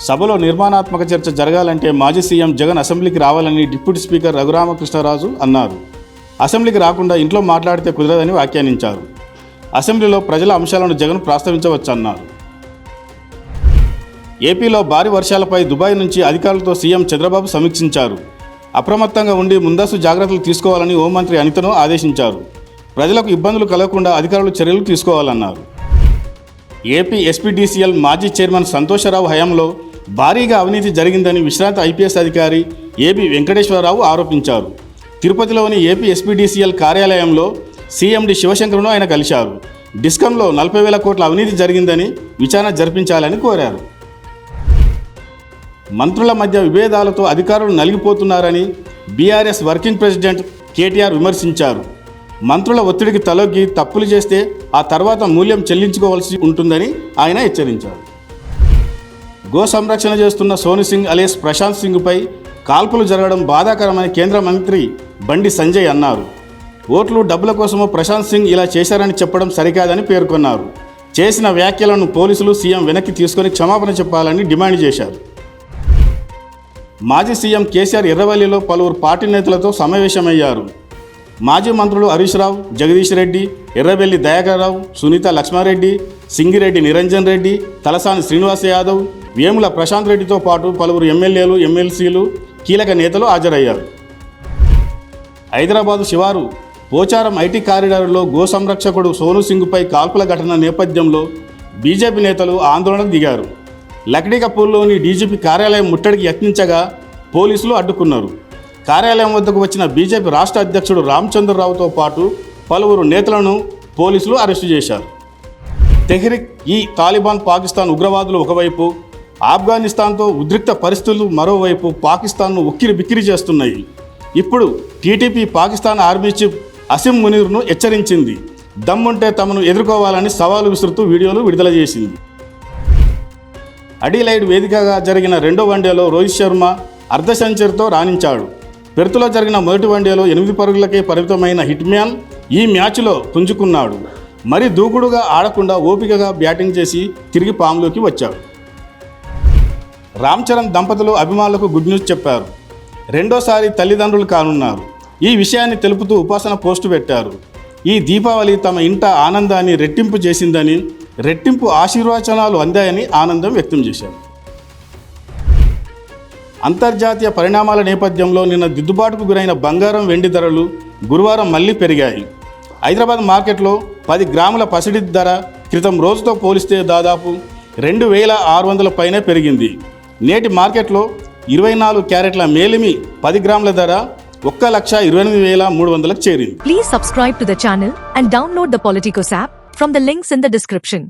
సభలో నిర్మాణాత్మక చర్చ జరగాలంటే మాజీ సీఎం జగన్ అసెంబ్లీకి రావాలని డిప్యూటీ స్పీకర్ రఘురామకృష్ణరాజు అన్నారు. అసెంబ్లీకి రాకుండా ఇంట్లో మాట్లాడితే కుదరదని వ్యాఖ్యానించారు. అసెంబ్లీలో ప్రజల అంశాలను జగన్ ప్రస్తావించవచ్చన్నారు. ఏపీలో భారీ వర్షాలపై దుబాయ్ నుంచి అధికారులతో సీఎం చంద్రబాబు సమీక్షించారు. అప్రమత్తంగా ఉండి ముందస్తు జాగ్రత్తలు తీసుకోవాలని హోంమంత్రి అనితను ఆదేశించారు. ప్రజలకు ఇబ్బందులు కలగకుండా అధికారులు చర్యలు తీసుకోవాలన్నారు. ఏపీ ఎస్పీడీసీఎల్ మాజీ చైర్మన్ సంతోషరావు హయాంలో భారీగా అవినీతి జరిగిందని విశ్రాంత ఐపీఎస్ అధికారి ఏబి వెంకటేశ్వరరావు ఆరోపించారు. తిరుపతిలోని ఏపీ ఎస్పీడీసీఎల్ కార్యాలయంలో సీఎండి శివశంకర్ను ఆయన కలిశారు. డిస్కంలో 40,000 కోట్ల అవినీతి జరిగిందని విచారణ జరిపించాలని కోరారు. మంత్రుల మధ్య విభేదాలతో అధికారులు నలిగిపోతున్నారని బీఆర్ఎస్ వర్కింగ్ ప్రెసిడెంట్ కేటీఆర్ విమర్శించారు. మంత్రుల ఒత్తిడికి తలొగ్గి తప్పులు చేస్తే ఆ తర్వాత మూల్యం చెల్లించుకోవాల్సి ఉంటుందని ఆయన హెచ్చరించారు. గో సంరక్షణ చేస్తున్న సోను సింగ్ అలియాస్ ప్రశాంత్ సింగ్పై కాల్పులు జరగడం బాధాకరమని కేంద్ర మంత్రి బండి సంజయ్ అన్నారు. ఓట్లు డబ్బుల కోసమో ప్రశాంత్ సింగ్ ఇలా చేశారని చెప్పడం సరికాదని పేర్కొన్నారు. చేసిన వ్యాఖ్యలను పోలీసులు సీఎం వెనక్కి తీసుకొని క్షమాపణ చెప్పాలని డిమాండ్ చేశారు. మాజీ సీఎం కేసీఆర్ ఎర్రవల్లిలో పలువురు పార్టీ నేతలతో సమావేశమయ్యారు. మాజీ మంత్రులు హరీష్ రావు, జగదీష్ రెడ్డి, ఎర్రబెల్లి దయాకర్ రావు, సునీత లక్ష్మారెడ్డి, సింగిరెడ్డి నిరంజన్ రెడ్డి, తలసాని శ్రీనివాస్ యాదవ్, వేముల ప్రశాంత్ రెడ్డితో పాటు పలువురు ఎమ్మెల్యేలు, ఎమ్మెల్సీలు, కీలక నేతలు హాజరయ్యారు. హైదరాబాదు శివారు పోచారం ఐటీ కారిడార్లో గో సంరక్షకుడు సోను సింగ్పై కాల్పుల ఘటన నేపథ్యంలో బీజేపీ నేతలు ఆందోళనకు దిగారు. లక్డీకపూర్లోని డీజీపీ కార్యాలయం ముట్టడికి యత్నించగా పోలీసులు అడ్డుకున్నారు. కార్యాలయం వద్దకు వచ్చిన బీజేపీ రాష్ట్ర అధ్యక్షుడు రామచంద్రరావుతో పాటు పలువురు నేతలను పోలీసులు అరెస్టు చేశారు. తెహ్రిక్ ఈ తాలిబాన్ పాకిస్తాన్ ఉగ్రవాదులు ఒకవైపు, ఆఫ్ఘనిస్తాన్తో ఉద్రిక్త పరిస్థితులు మరోవైపు పాకిస్తాన్ను ఉక్కిరి బిక్కిరి చేస్తున్నాయి. ఇప్పుడు TTP Pakistan army chief Asim మునీర్ను హెచ్చరించింది. దమ్ముంటే తమను ఎదుర్కోవాలని సవాలు విసురుతూ వీడియోలు విడుదల చేసింది. అడిలైడ్ వేదికగా జరిగిన రెండో వన్డేలో రోహిత్ శర్మ అర్ధ సెంచరీతో రాణించాడు. పెర్త్లో జరిగిన మొదటి వన్డేలో 8 పరుగులకే పరిమితమైన హిట్మ్యాన్ ఈ మ్యాచ్లో పుంజుకున్నాడు. మరి దూకుడుగా ఆడకుండా ఓపికగా బ్యాటింగ్ చేసి తిరిగి ఫామ్లోకి వచ్చాడు. రామ్ చరణ్ దంపతులు అభిమానులకు గుడ్ న్యూస్ చెప్పారు. రెండోసారి తల్లిదండ్రులు కానున్నారు. ఈ విషయాన్ని తెలుపుతూ ఉపాసన పోస్టు పెట్టారు. ఈ దీపావళి తమ ఇంట ఆనందాన్ని రెట్టింపు చేసిందని, రెట్టింపు ఆశీర్వచనాలు అందాయని ఆనందం వ్యక్తం చేశారు. అంతర్జాతీయ పరిణామాల నేపథ్యంలో నిన్న దిద్దుబాటుకు గురైన బంగారం, వెండి ధరలు గురువారం మళ్లీ పెరిగాయి. హైదరాబాద్ మార్కెట్లో 10 గ్రాముల పసిడి ధర క్రితం రోజుతో పోలిస్తే దాదాపు 2,600 పైనే పెరిగింది. నేటి మార్కెట్లో 24 క్యారెట్ల మేలిమి 10 గ్రాముల ధర 1,28,300కు చేరింది. Please subscribe to the channel and download the Politicos app from the links in the description.